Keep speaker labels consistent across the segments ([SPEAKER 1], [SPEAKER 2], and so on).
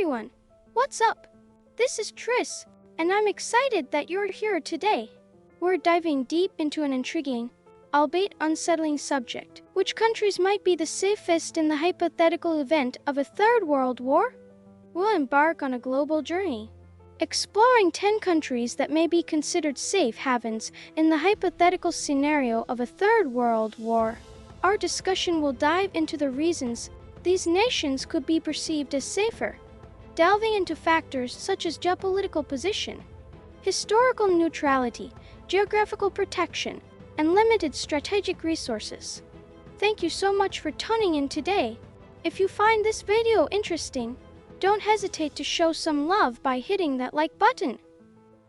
[SPEAKER 1] everyone! What's up? This is Tris, and I'm excited that you're here today. We're diving deep into an intriguing, albeit unsettling subject. Which countries might be the safest in the hypothetical event of a third world war? We'll embark on a global journey, exploring 10 countries that may be considered safe havens in the hypothetical scenario of a third world war. Our discussion will dive into the reasons these nations could be perceived as safer, delving into factors such as geopolitical position, historical neutrality, geographical protection, and limited strategic resources. Thank you so much for tuning in today. If you find this video interesting, don't hesitate to show some love by hitting that like button.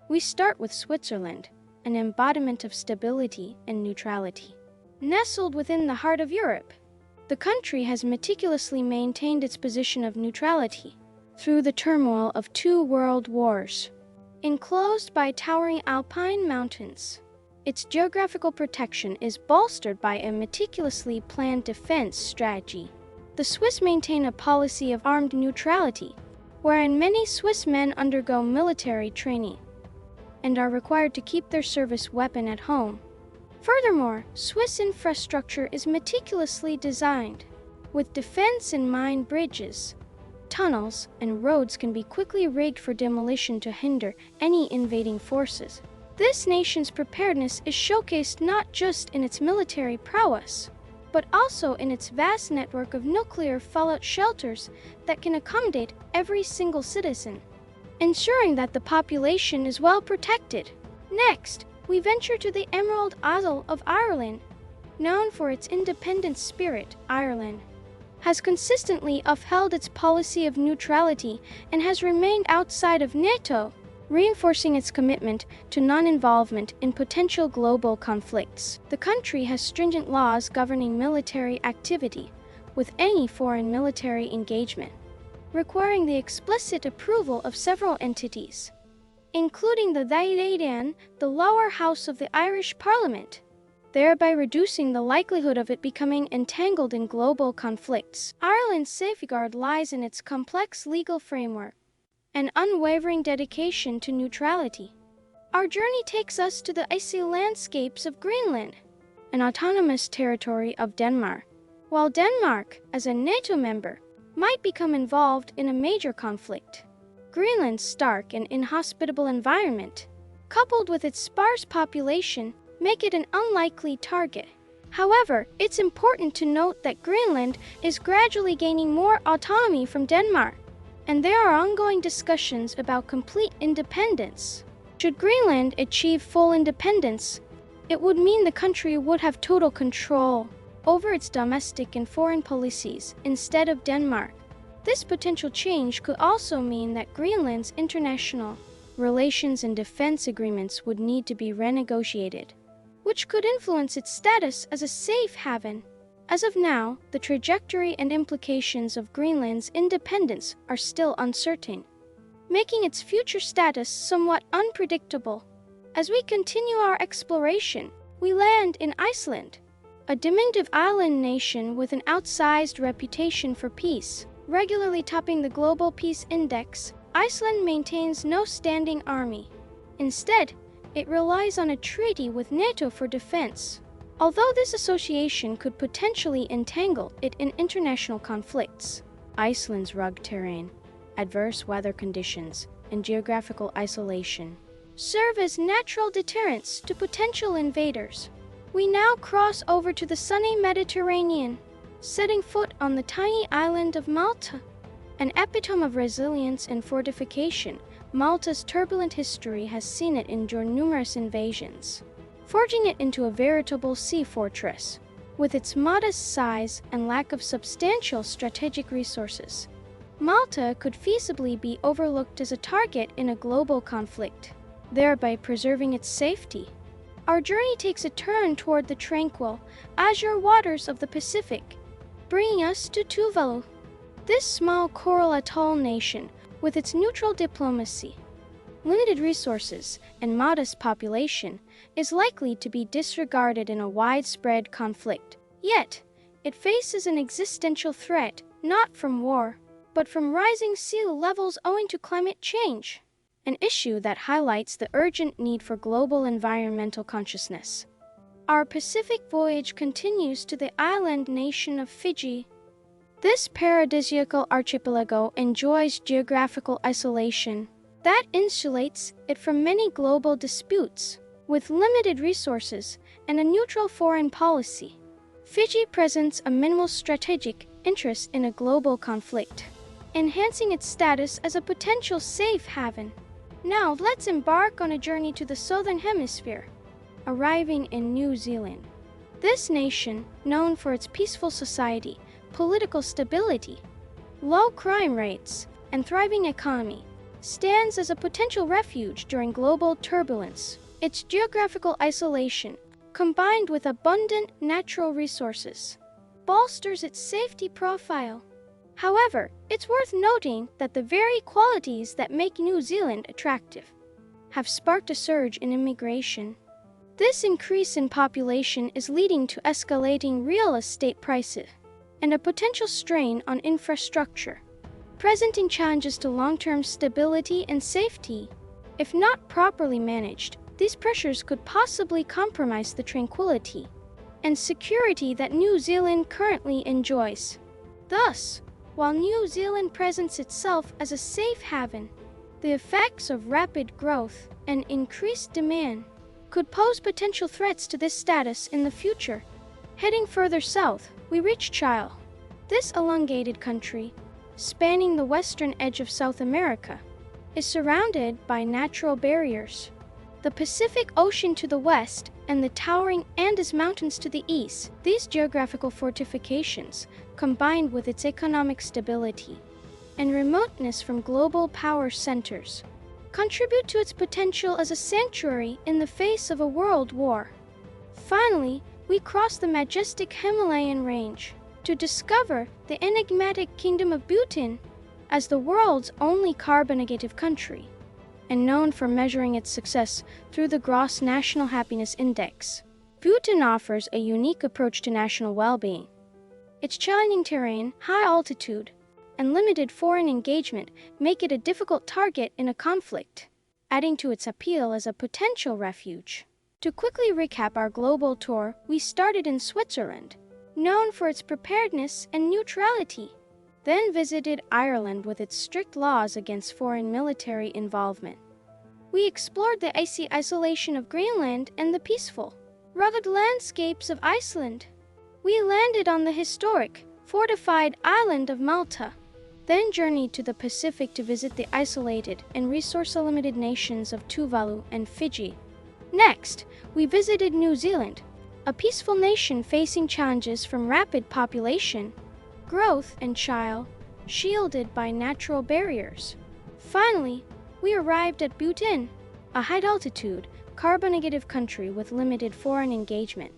[SPEAKER 1] We start with Switzerland, an embodiment of stability and neutrality. Nestled within the heart of Europe, the country has meticulously maintained its position of neutrality through the turmoil of 2 world wars. Enclosed by towering Alpine mountains, its geographical protection is bolstered by a meticulously planned defense strategy. The Swiss maintain a policy of armed neutrality, wherein many Swiss men undergo military training and are required to keep their service weapon at home. Furthermore, Swiss infrastructure is meticulously designed, with defense in mind. Bridges, tunnels, and roads can be quickly rigged for demolition to hinder any invading forces. This nation's preparedness is showcased not just in its military prowess, but also in its vast network of nuclear fallout shelters that can accommodate every single citizen, ensuring that the population is well protected. Next, we venture to the Emerald Isle of Ireland. Known for its independent spirit, Ireland has consistently upheld its policy of neutrality and has remained outside of NATO, reinforcing its commitment to non-involvement in potential global conflicts. The country has stringent laws governing military activity, with any foreign military engagement requiring the explicit approval of several entities, including the Dáil, the lower house of the Irish Parliament, thereby reducing the likelihood of it becoming entangled in global conflicts. Ireland's safeguard lies in its complex legal framework and unwavering dedication to neutrality. Our journey takes us to the icy landscapes of Greenland, an autonomous territory of Denmark. While Denmark, as a NATO member, might become involved in a major conflict, Greenland's stark and inhospitable environment, coupled with its sparse population, make it an unlikely target. However, it's important to note that Greenland is gradually gaining more autonomy from Denmark, and there are ongoing discussions about complete independence. Should Greenland achieve full independence, it would mean the country would have total control over its domestic and foreign policies instead of Denmark. This potential change could also mean that Greenland's international relations and defense agreements would need to be renegotiated, which could influence its status as a safe haven. As of now, the trajectory and implications of Greenland's independence are still uncertain, making its future status somewhat unpredictable. As we continue our exploration, we land in Iceland, a diminutive island nation with an outsized reputation for peace. Regularly topping the Global Peace Index, Iceland maintains no standing army. Instead, it relies on a treaty with NATO for defense. Although this association could potentially entangle it in international conflicts, Iceland's rugged terrain, adverse weather conditions, and geographical isolation serve as natural deterrents to potential invaders. We now cross over to the sunny Mediterranean, setting foot on the tiny island of Malta, an epitome of resilience and fortification. Malta's turbulent history has seen it endure numerous invasions, forging it into a veritable sea fortress. With its modest size and lack of substantial strategic resources, Malta could feasibly be overlooked as a target in a global conflict, thereby preserving its safety. Our journey takes a turn toward the tranquil, azure waters of the Pacific, bringing us to Tuvalu. This small coral atoll nation, with its neutral diplomacy, limited resources, and modest population, is likely to be disregarded in a widespread conflict. Yet, it faces an existential threat, not from war, but from rising sea levels owing to climate change, an issue that highlights the urgent need for global environmental consciousness. Our Pacific voyage continues to the island nation of Fiji. This paradisiacal archipelago enjoys geographical isolation that insulates it from many global disputes. With limited resources and a neutral foreign policy, Fiji presents a minimal strategic interest in a global conflict, enhancing its status as a potential safe haven. Now let's embark on a journey to the southern hemisphere, arriving in New Zealand. This nation, known for its peaceful society, political stability, low crime rates, and thriving economy, stands as a potential refuge during global turbulence. Its geographical isolation, combined with abundant natural resources, bolsters its safety profile. However, it's worth noting that the very qualities that make New Zealand attractive have sparked a surge in immigration. This increase in population is leading to escalating real estate prices and a potential strain on infrastructure, presenting challenges to long-term stability and safety. If not properly managed, these pressures could possibly compromise the tranquility and security that New Zealand currently enjoys. Thus, while New Zealand presents itself as a safe haven, the effects of rapid growth and increased demand could pose potential threats to this status in the future. Heading further south, we reach Chile. This elongated country, spanning the western edge of South America, is surrounded by natural barriers. The Pacific Ocean to the west and the towering Andes Mountains to the east. These geographical fortifications, combined with its economic stability and remoteness from global power centers, contribute to its potential as a sanctuary in the face of a world war. Finally, we cross the majestic Himalayan range to discover the enigmatic Kingdom of Bhutan. As the world's only carbon-negative country, and known for measuring its success through the Gross National Happiness Index, Bhutan offers a unique approach to national well-being. Its challenging terrain, high altitude, and limited foreign engagement make it a difficult target in a conflict, adding to its appeal as a potential refuge. To quickly recap our global tour, we started in Switzerland, known for its preparedness and neutrality, then visited Ireland with its strict laws against foreign military involvement. We explored the icy isolation of Greenland and the peaceful, rugged landscapes of Iceland. We landed on the historic, fortified island of Malta, then journeyed to the Pacific to visit the isolated and resource-limited nations of Tuvalu and Fiji. Next, we visited New Zealand, a peaceful nation facing challenges from rapid population growth and Chile, shielded by natural barriers. Finally, we arrived at Bhutan, a high-altitude, carbon-negative country with limited foreign engagement.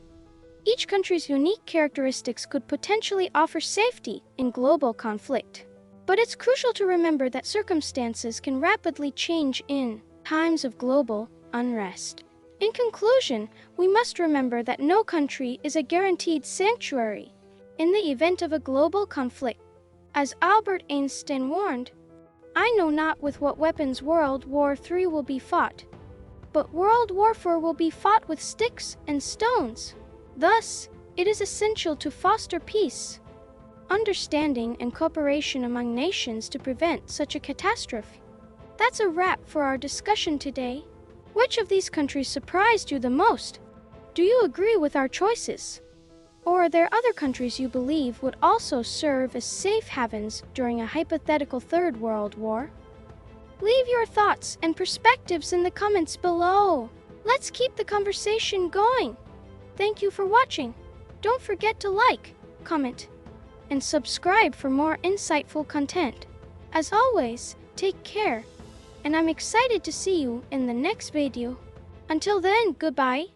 [SPEAKER 1] Each country's unique characteristics could potentially offer safety in global conflict. But it's crucial to remember that circumstances can rapidly change in times of global unrest. In conclusion, we must remember that no country is a guaranteed sanctuary in the event of a global conflict. As Albert Einstein warned, "I know not with what weapons World War III will be fought, but World War IV will be fought with sticks and stones." Thus, it is essential to foster peace, understanding, and cooperation among nations to prevent such a catastrophe. That's a wrap for our discussion today. Which of these countries surprised you the most? Do you agree with our choices? Or are there other countries you believe would also serve as safe havens during a hypothetical Third World War? Leave your thoughts and perspectives in the comments below. Let's keep the conversation going. Thank you for watching. Don't forget to like, comment, and subscribe for more insightful content. As always, take care, and I'm excited to see you in the next video. Until then, goodbye.